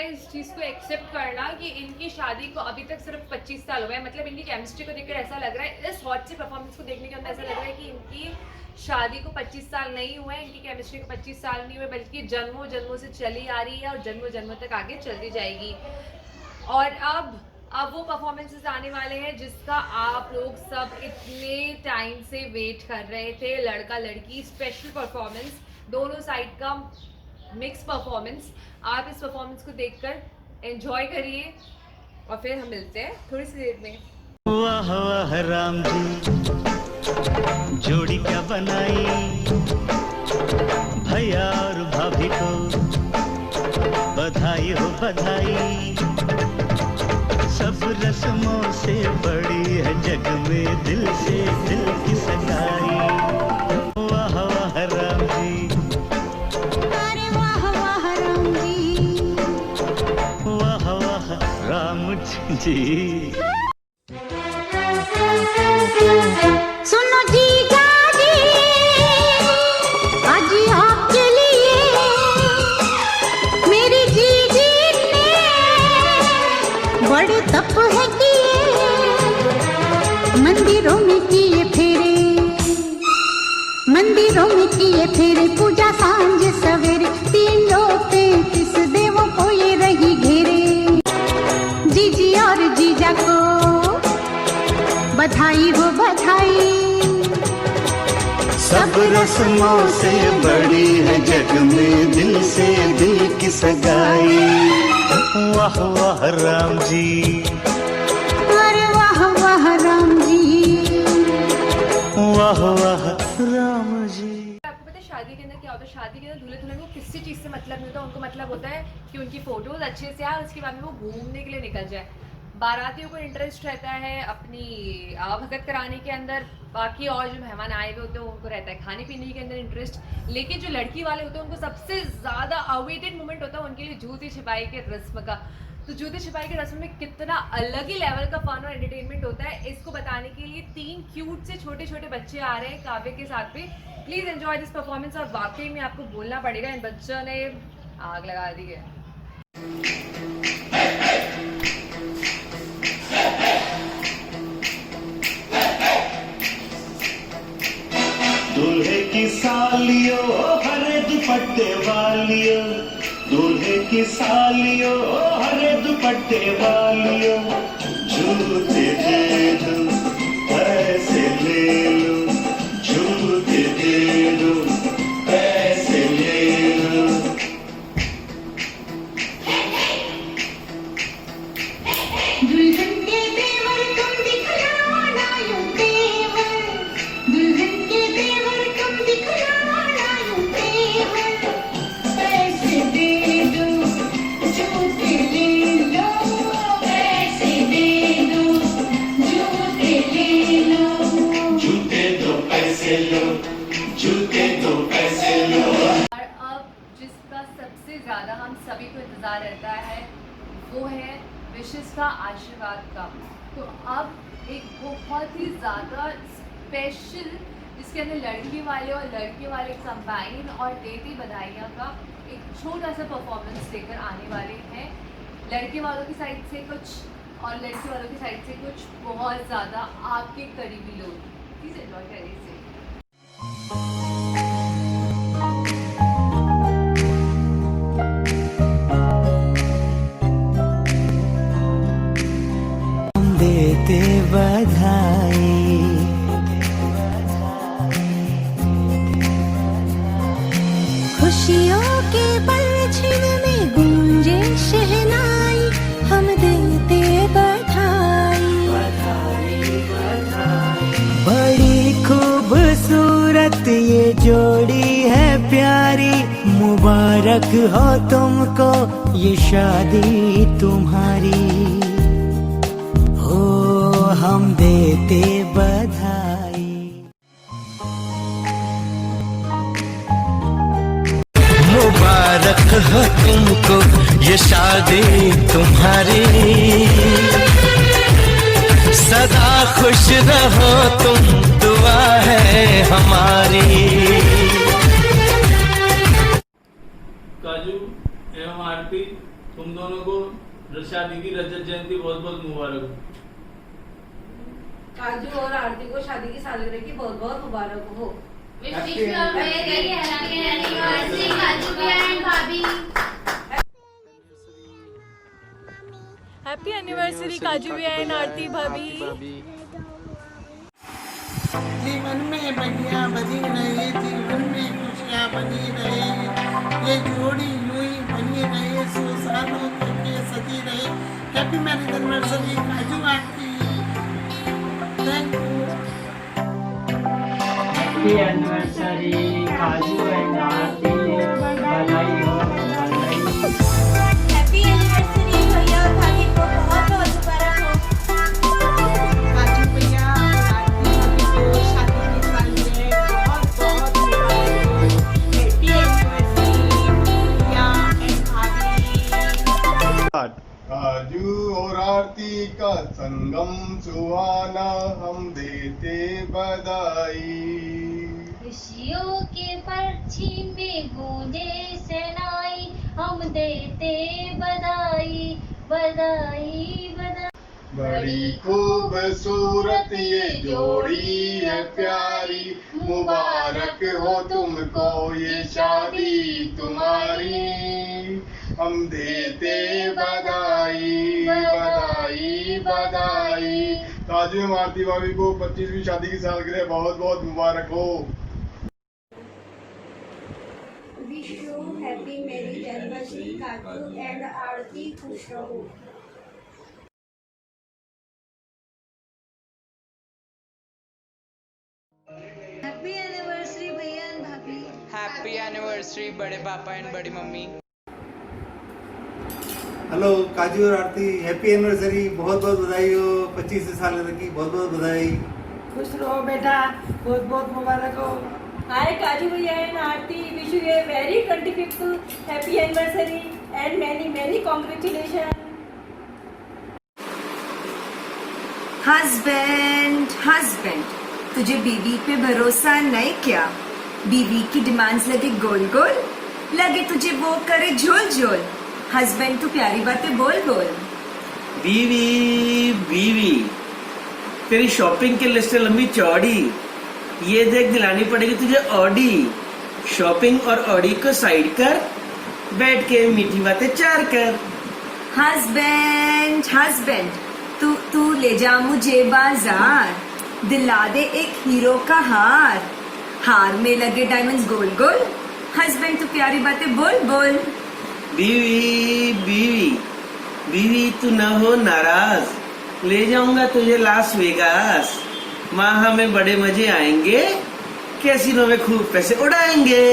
Speaker 3: इस चीज़ को एक्सेप्ट करना कि इनकी शादी को अभी तक सिर्फ 25 साल हुए हैं। मतलब इनकी केमिस्ट्री को देखकर ऐसा लग रहा है, इस हॉट से परफॉर्मेंस को देखने के बाद ऐसा लग रहा है कि इनकी शादी को 25 साल नहीं हुए, इनकी केमिस्ट्री को 25 साल नहीं हुए, बल्कि जन्मों जन्मों से चली आ रही है और जन्मों जन्मों तक आगे चलती जाएगी। और अब वो परफॉर्मेंसेस आने वाले हैं जिसका आप लोग सब इतने टाइम से वेट कर रहे थे। लड़का लड़की स्पेशल परफॉर्मेंस, दोनों साइड का मिक्स परफॉर्मेंस। आप इस परफॉर्मेंस को देखकर एंजॉय करिए और फिर हम मिलते हैं थोड़ी सी देर में।
Speaker 7: वाह वाह राम जी, जोड़ी क्या बनाई, भैया और भाभी को बधाई हो बधाई। सब रस्मों से बड़ी है जग में दिल से दिल की सगाई। वाह वाह राम जी,
Speaker 5: अरे वाह वाह राम जी,
Speaker 7: वाह वाह राम जी।
Speaker 5: सुनो जीजा जी, आज आपके लिए मेरी जीजी ने बड़े तप है किए, मंदिरों में किए फेरे, मंदिरों में किए फेरे, पूजा सांझ सवेरे, 333 देवों को ये रही घेरे। जीजी और जीजा को बधाई हो बधाई।
Speaker 7: सब रस्मों से बड़ी है जग में दिल से दिल की सगाई। वाह वाह राम जी,
Speaker 5: अरे वाह वाह राम जी,
Speaker 7: वाह वाह राम जी।
Speaker 3: आपको पता है शादी के अंदर क्या होता है? शादी के अंदर दूल्हे दुल्हन को किसी चीज़ से मतलब नहीं होता। उनको मतलब होता है कि उनकी फोटोज अच्छे से आए, उसके बाद में वो घूमने के लिए निकल जाए। बारातियों को इंटरेस्ट रहता है अपनी भगत कराने के अंदर, बाकी और जो मेहमान आए हुए होते हैं उनको रहता है खाने पीने के अंदर इंटरेस्ट। लेकिन जो लड़की वाले होते हैं उनको सबसे ज़्यादा अवेटेड मोमेंट होता है उनके लिए जूती छिपाई के रस्म का। तो जूती छिपाई के रस्म में कितना अलग ही लेवल का फन और एंटरटेनमेंट होता है, इसको बताने के लिए 3 क्यूट से छोटे छोटे बच्चे आ रहे हैं काव्य के साथ में। Please enjoy this performance. और वाकई में आपको बोलना पड़ेगा, इन बच्चों ने आग लगा दी है।
Speaker 7: दूल्हे की सालियों हरे दुपट्टे वालियों, दूल्हे की सालियों हरे दुपट्टे वालियों, झूठे दे दो पैसे ले लो, झूठे दे दो पैसे ले लो।
Speaker 5: दुल्हन के देवर तुम दिखलाना यूं तेवर, दुल्हन के देवर तुम दिखलाना यूं तेवर, पैसे दे दो जूते ले लो, पैसे दे दो जूते ले लो,
Speaker 7: जूते दो पैसे लो, जूते दो पैसे लो।
Speaker 3: और अब जिसका सबसे ज़्यादा हम सभी को इंतज़ार रहता है वो है विशेष का आशीर्वाद का। तो अब एक बहुत ही ज़्यादा स्पेशल, जिसके अंदर लड़की वाले और लड़के वाले कंबाइन और देती बधाइयाँ का एक छोटा सा परफॉर्मेंस लेकर आने वाले हैं। लड़के वालों की साइड से कुछ और लड़की वालों की साइड से कुछ बहुत ज़्यादा आपके करीबी लोग। प्लीज़ एंजॉय करिए इसे।
Speaker 7: देते बधाई,
Speaker 8: खुशियों के पलछिन में गूंजे शहनाई, हम देते बधाई।
Speaker 7: बड़ी खूबसूरत ये जोड़ी है प्यारी, मुबारक हो तुमको ये शादी तुम्हारी। हो हम देते बधाई। मुबारक हो तुमको ये शादी तुम्हारी, सदा खुश रहो तुम, दुआ है हमारी।
Speaker 6: काजू एवं आरती, तुम दोनों शादी की रजत जयंती बहुत बहुत मुबारक हो।
Speaker 3: काजू और आरती को शादी की सालगिरह की बहुत बहुत मुबारक हो।
Speaker 8: हैप्पी एनिवर्सरी काजू एंड आरती भाभी।
Speaker 11: जीवन में बढ़िया बनी रहे, जीवन में खुशियाँ बनी रहे, ये जोड़ी यूं ही बनी रहे, 100 सालों तक ये सजी रहे। हैप्पी मैरिज एनिवर्सरी काजू aunty. Thank you.
Speaker 10: Happy anniversary काजू एंड आरती, बधाई हो बधाई।
Speaker 5: हैप्पी एनिवर्सरी भैया और भाभी को बहुत बहुत मुबारक हो।
Speaker 11: काजू भैया और आरती भाभी को शादी की सालगिरह बहुत बहुत मुबारक हो। हैप्पी एनिवर्सरी भैया एंड भाभी।
Speaker 1: काजू और आरती का संगम सुहाना, हम देते बधाई।
Speaker 5: खुशियों के पर्ची में गूंजे शहनाई, हम देते बधाई बधाई बधाई।
Speaker 1: बड़ी खूबसूरत ये जोड़ी है प्यारी, मुबारक हो तुमको ये शादी तुम्हारी, हम देते बधाई बधाई बधाई। काजू एवं आरती भाभी को 25वीं शादी की सालगिरह बहुत बहुत मुबारक हो।
Speaker 5: Wish you happy marriage anniversary काजू एंड आरती, खुश रहो। हैप्पी एनिवर्सरी भैया एंड भाभी।
Speaker 2: हैप्पी एनिवर्सरी बड़े पापा एंड बड़ी मम्मी।
Speaker 6: हेलो काजू और आरती, हैप्पी एनिवर्सरी, बहुत बहुत बधाई हो। 25 साल की बहुत बहुत बधाई।
Speaker 11: खुश रहो बेटा, बहुत बहुत मुबारक हो।
Speaker 8: हाय काजू भैया and Aarti, wish U a very 25th happy anniversary and many many congratulation.
Speaker 3: Husband, तुझे बीवी पे भरोसा नहीं क्या? बीवी की डिमांड्स लगे गोल गोल, लगे तुझे वो करे झोल झोल। हस्बैंड तू प्यारी बातें बोल बोल।
Speaker 10: बीवी बीवी तेरी शॉपिंग की लिस्ट है लंबी चौड़ी, ये देख दिलानी पड़ेगी तुझे ऑडी। शॉपिंग और ऑडी को साइड कर, बैठ के मीठी बातें चार कर।
Speaker 3: हस्बैंड तू ले जा मुझे बाजार, दिला दे एक हीरो का हार, हार में लगे डायमंड्स गोल गोल। हस्बैंड तू प्यारी बातें बोल बोल।
Speaker 10: बीवी बीवी बीवी तू न हो नाराज, ले जाऊंगा तुझे लास वेगास, वहाँ हमें बड़े मजे आएंगे, कैसीनो में खूब पैसे उड़ाएंगे।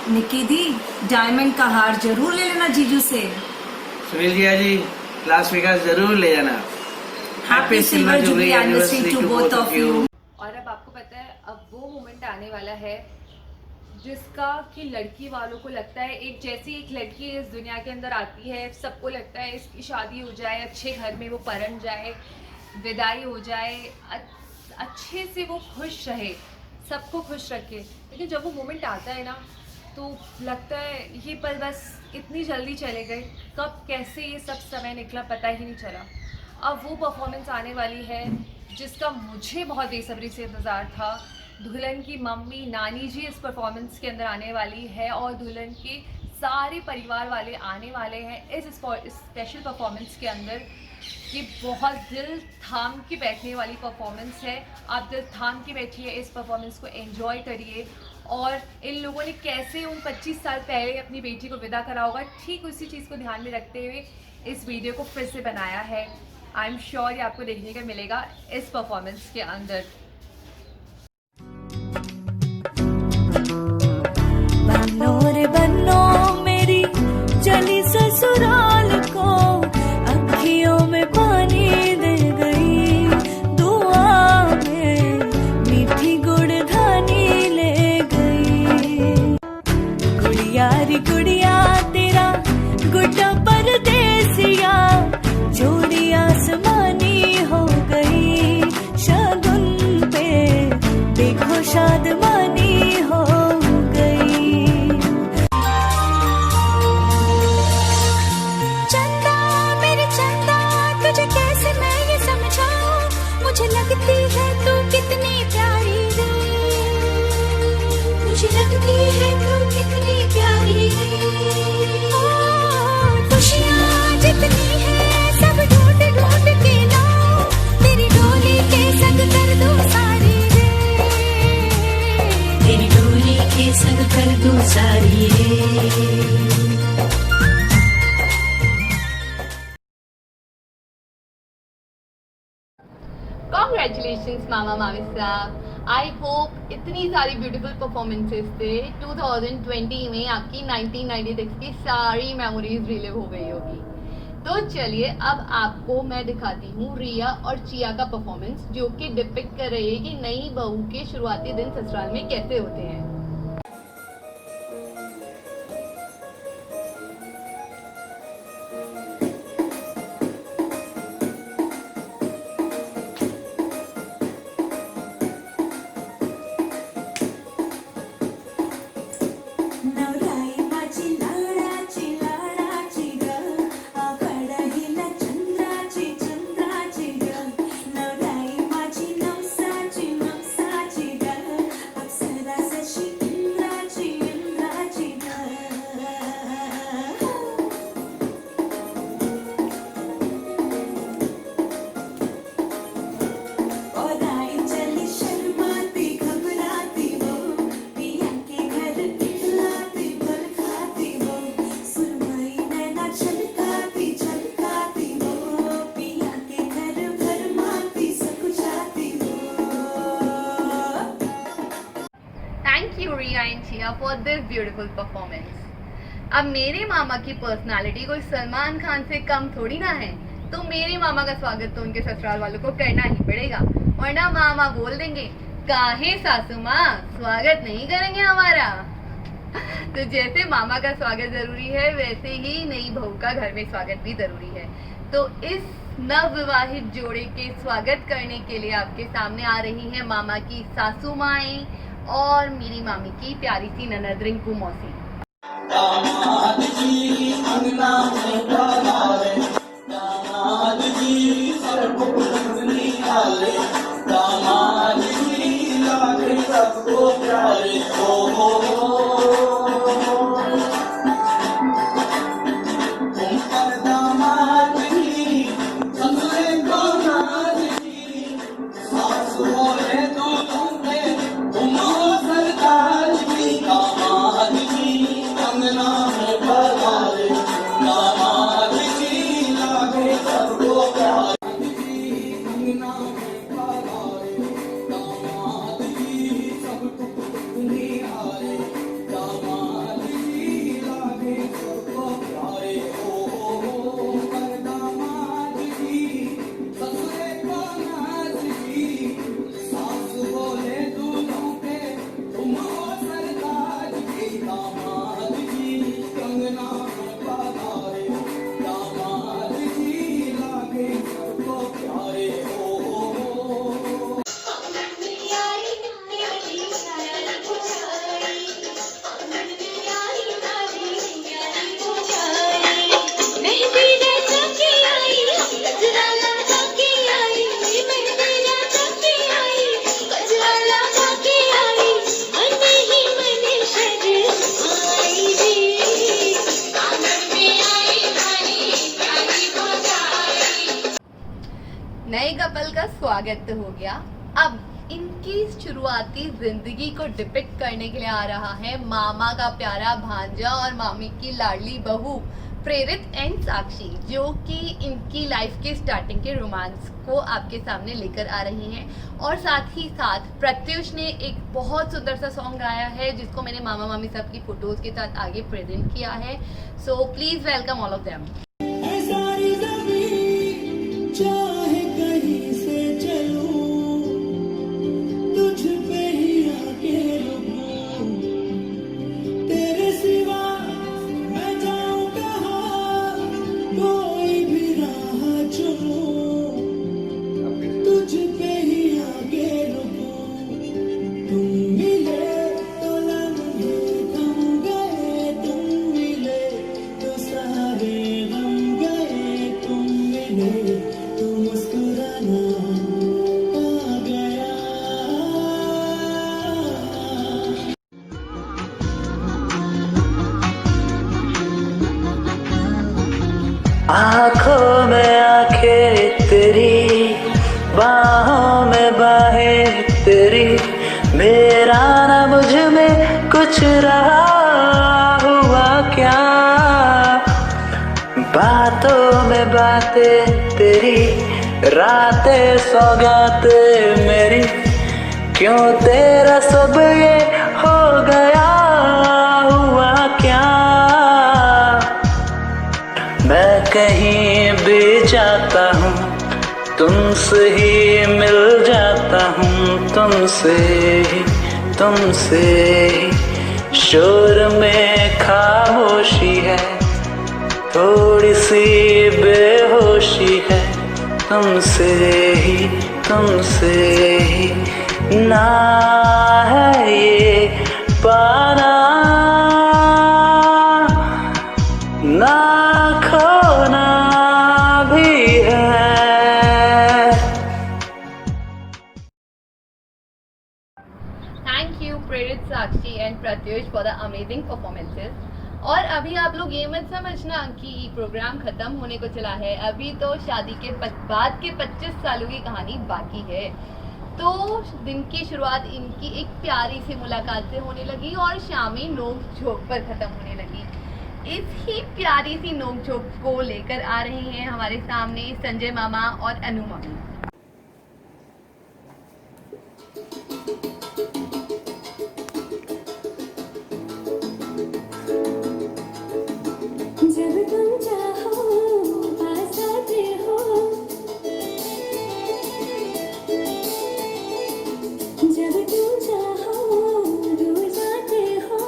Speaker 3: निकी दी, डायमंड का हार जरूर ले लेना जीजू से।
Speaker 10: सुनील जी लास वेगास जरूर ले जाना।
Speaker 3: Happy silver jubilee anniversary to both of you.
Speaker 12: और अब आपको पता है, अब वो मोमेंट आने वाला है जिसका कि लड़की वालों को लगता है, एक जैसी एक लड़की इस दुनिया के अंदर आती है, सबको लगता है इसकी शादी हो जाए, अच्छे घर में वो परन जाए, विदाई हो जाए, अच्छे से वो खुश रहे, सबको खुश रखे। लेकिन जब वो मोमेंट आता है ना, तो लगता है ये पल बस इतनी जल्दी चले गए, कब कैसे ये सब समय निकला पता ही नहीं चला। अब वो परफॉर्मेंस आने वाली है जिसका मुझे बहुत बेसब्री से इंतज़ार था। दुल्हन की मम्मी नानी जी इस परफॉर्मेंस के अंदर आने वाली है और दुल्हन के सारे परिवार वाले आने वाले हैं इस स्पेशल परफॉर्मेंस के अंदर। ये बहुत दिल थाम के बैठने वाली परफॉर्मेंस है। आप दिल थाम के बैठिए, इस परफॉर्मेंस को एंजॉय करिए। और इन लोगों ने कैसे उन 25 साल पहले अपनी बेटी को विदा करा होगा, ठीक उसी चीज़ को ध्यान में रखते हुए इस वीडियो को फिर से बनाया है। आई एम श्योर ये आपको देखने को मिलेगा इस परफॉर्मेंस के अंदर।
Speaker 8: बनो रे बनो मेरी चली ससुराल को, अखियों में पानी दे गई, दुआ में मीठी गुड़धानी ले गई। गुड़िया री गुड़िया तेरा गुड्डा परदेसिया, जोड़ी आसमानी हो गई, शगुन
Speaker 5: लगती है तू कितनी प्यारी रे, मुझे लगती है तू कितनी प्यारी रे। ओ खुशियाँ जितनी है सब ढूंढ ढूंढ के लाओ, तेरी डोली के संग कर दो सारी रे, तेरी डोली के संग कर दो सारी रे।
Speaker 12: कॉन्ग्रेचुलेशंस मामा मामी साहब। आई होप इतनी सारी ब्यूटीफुल परफॉर्मेंसेस थे 2020 में आपकी 1996 की सारी मेमोरीज रिलीव हो गई होगी। तो चलिए अब आपको मैं दिखाती हूँ रिया और चिया का परफॉर्मेंस, जो कि डिपिक्ट कर रही है कि नई बहू के शुरुआती दिन ससुराल में कैसे होते हैं।
Speaker 4: नवराई माझी लाडाची लाडाची ग, आकडा हिला चंद्राची चंद्राची ग, नवराई माझी नवसाची नवसाची ग, अप्सरा जशी इंद्राची इंद्राची ग। और आई चली शर्माती घबराती वो, पिया के घर इखलाती पल खाती वो, सुरमई नैना छलकाती छलकाती वो, पिया के घर भरमाती सकुचाती वो।
Speaker 12: Thank you Riya and Chiya for this beautiful performance. अब मेरे मामा की पर्सनालिटी कोई सलमान खान से कम थोड़ी ना है, तो मेरे मामा का स्वागत तो उनके ससुराल वालों को करना ही पड़ेगा, वरना मामा बोल देंगे काहे सासू माँ स्वागत नहीं करेंगे हमारा। तो जैसे मामा का स्वागत जरूरी है, वैसे ही नई बहू का घर में स्वागत भी जरूरी है। तो इस नवविवाहित जोड़े के स्वागत करने के लिए आपके सामने आ रही हैं मामा की सासू माएं और मेरी मामी की प्यारी सी ननद रिंकू मौसी। नए कपल का स्वागत तो हो गया, अब इनकी शुरुआती जिंदगी को डिपिक्ट करने के लिए आ रहा है मामा का प्यारा भांजा और मामी की लाडली बहू प्रेरित एंड साक्षी, जो कि इनकी लाइफ के स्टार्टिंग के रोमांस को आपके सामने लेकर आ रही हैं। और साथ ही साथ प्रत्युष ने एक बहुत सुंदर सा सॉन्ग गाया है, जिसको मैंने मामा मामी सब की फोटोज के साथ आगे प्रेजेंट किया है। सो please welcome all of them.
Speaker 4: चाहे कहीं से चलूं, तुझ पे ही आके रुकूं, तेरे सिवा मैं जाऊं कहाँ, कोई भी राह चुनूं, तुझ पे ही आके रुकूं, तुम मिले तो लम्हे थम गए, तुम मिले तो सारे गम गए, तुम मिले तुम
Speaker 7: कुछ रहा हुआ क्या, बातों में बातें तेरी, रातें सौगातें मेरी, क्यों तेरा सब ये हो गया हुआ क्या। मैं कहीं भी जाता हूँ तुमसे ही मिल जाता हूँ, तुमसे ही शोर में खामोशी है, थोड़ी सी बेहोशी है, तुमसे ही ना है ये पाना, ना खोना भी है।
Speaker 12: Thank you Prerit, Sakshi and Pratyush for the amazing performances. और अभी आप लोग ये मत समझना कि प्रोग्राम खत्म होने को चला है, अभी तो शादी के बाद के 25 सालों की कहानी बाकी है। तो दिन की शुरुआत इनकी एक प्यारी सी मुलाकात से होने लगी और शामी नोक झोंक पर खत्म होने लगी। इस ही प्यारी सी नोक झोंक को लेकर आ रहे हैं हमारे सामने संजय मामा और अनु मामी।
Speaker 8: जब तुम चाहो पास आते हो, जब तुम चाहो दूर जाते हो,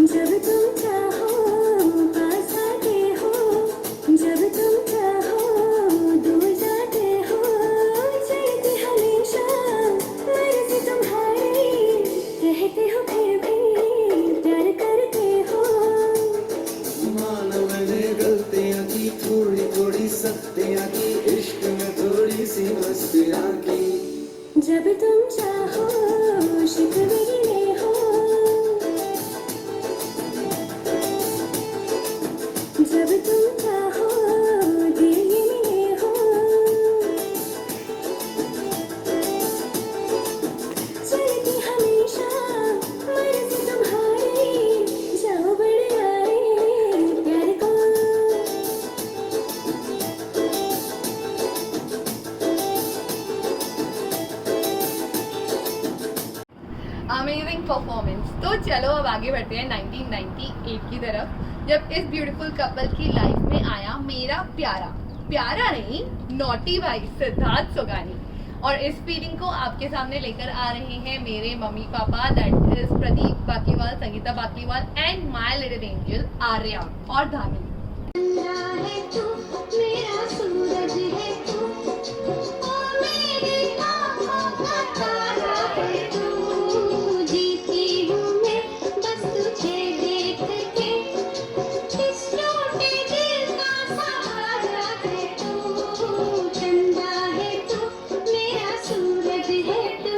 Speaker 8: जब तुम चाहो पास आते हो, जब तुम चाहो दूर जाते हो, चलते हमेशा मर्जी तुम्हारी, कहते हो फिर भी प्यार करते हो।
Speaker 9: मान मैंने गलतियां की, थोड़ी थोड़ी सख्तियां की, इश्क में थोड़ी सी मस्तियां की।
Speaker 8: जब तुम चाहो शिकवे गिले हो, जब तुम चाहो दिल ये मिले हो, चलती हमेशा मर्जी तुम्हारी, जाओ बढ़ आए प्यार को।
Speaker 12: Amazing performance. तो चलो अब आगे बढ़ते हैं 1998 की तरफ, जब इस ब्यूटीफुल कपल की लाइफ में आया मेरा प्यारा नहीं नॉटी भाई सिद्धार्थ सोगानी। और इस फीलिंग को आपके सामने लेकर आ रहे हैं मेरे mummy papa, that is Pradeep Bakiwal, Sangeeta Bakiwal and my little angel Arya और धानी।
Speaker 8: है तू मेरा सूरज है तू, ओ मेरी आँखों का तारा है तू, जीती हूँ मैं बस तुझे देख के, इस टूटे दिल का सहारा है तू, चंदा है तू मेरा सूरज है तू।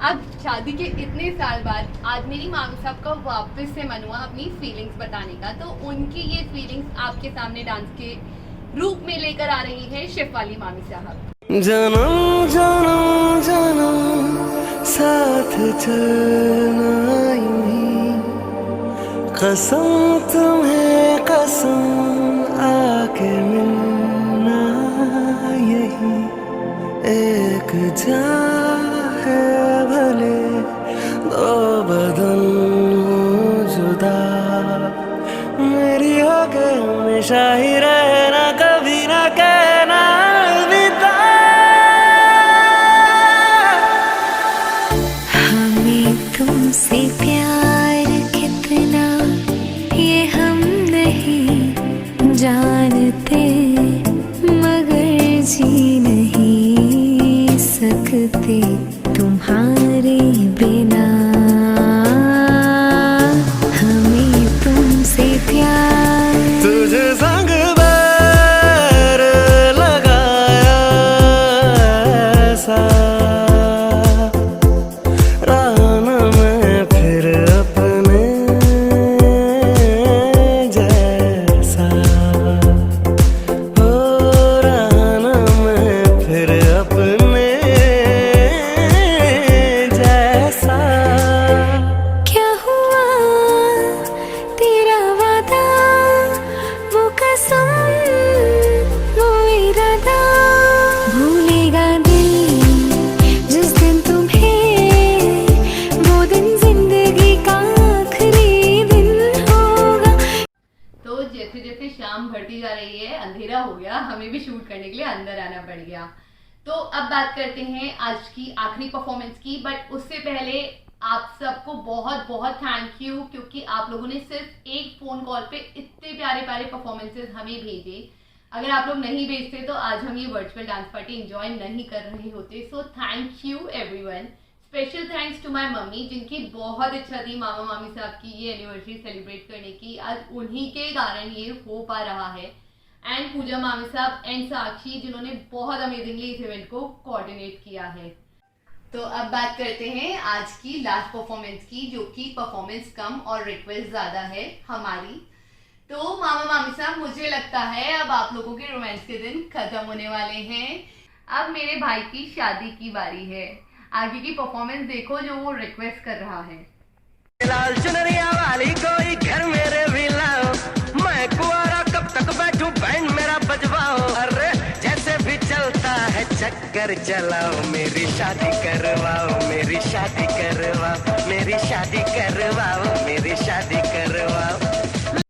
Speaker 12: अब शादी के इतने साल बाद आज मेरी मामी साहब का वापस से मन हुआ अपनी फीलिंग्स बताने का, तो उनकी ये फीलिंग्स आपके सामने डांस के रूप में लेकर आ रही है शेफाली मामी साहब।
Speaker 7: जनम जनम जनम साथ चलना यूं ही, कसम तुम्हें कसम एक चाहे भले दो बदन हो जुदा, मेरी होके हमेशा ही रहना, कभी ना कहना अलविदा।
Speaker 8: हमें तुमसे प्यार कितना ये हम नहीं जानते, मगर जी नहीं सकते तुम्हारे बिना। हमें तुमसे प्यार
Speaker 7: तुझे संग बैर लगाया ऐसा, राना मैं फिर अपने जैसा, ओ राना मैं फिर अपने जैसा।
Speaker 8: क्या हुआ तेरा वादा, वो कसम वो इरादा, भूलेगा दिल जिस दिन तुम्हें, वो दिन जिंदगी का आखिरी दिन होगा।
Speaker 3: तो जैसे जैसे शाम बढ़ती जा रही है, अंधेरा हो गया, हमें भी शूट करने के लिए अंदर आना पड़ गया। तो अब बात करते हैं आज की आखिरी परफॉर्मेंस की, बट उससे पहले आप सबको बहुत बहुत थैंक यू, क्योंकि आप लोगों ने सिर्फ एक फ़ोन कॉल पे इतने प्यारे प्यारे परफॉर्मेंसेस हमें भेजे। अगर आप लोग नहीं भेजते तो आज हम ये वर्चुअल डांस पार्टी एंजॉय नहीं कर रहे होते। So thank you everyone. Special thanks to my mummy, जिनकी बहुत इच्छा थी मामा मामी साहब की ये एनिवर्सरी सेलिब्रेट करने की, आज उन्हीं के कारण ये हो पा रहा है। एंड पूजा मामी साहब एंड साक्षी, जिन्होंने बहुत अमेजिंगली इस इवेंट को कोऑर्डिनेट किया है। तो अब बात करते हैं आज की लास्ट परफॉर्मेंस की, जो कि परफॉर्मेंस कम और रिक्वेस्ट ज़्यादा है हमारी। तो मामा मामी साहब, मुझे लगता है अब आप लोगों के रोमांस के दिन खत्म होने वाले हैं। अब मेरे भाई की शादी की बारी है। आगे की परफॉर्मेंस देखो जो वो रिक्वेस्ट कर रहा है।
Speaker 7: लाल चुनरिया वाली कोई घर मेरे भी लाओ, मैं कुआरा कब तक बैठूं, बैंड मेरा बजवाओ, अरे जैसे भी चलता है चक्कर चलाओ, मेरी शादी करवाओ, मेरी शादी करवाओ, मेरी शादी करवाओ, मेरी शादी करवाओ।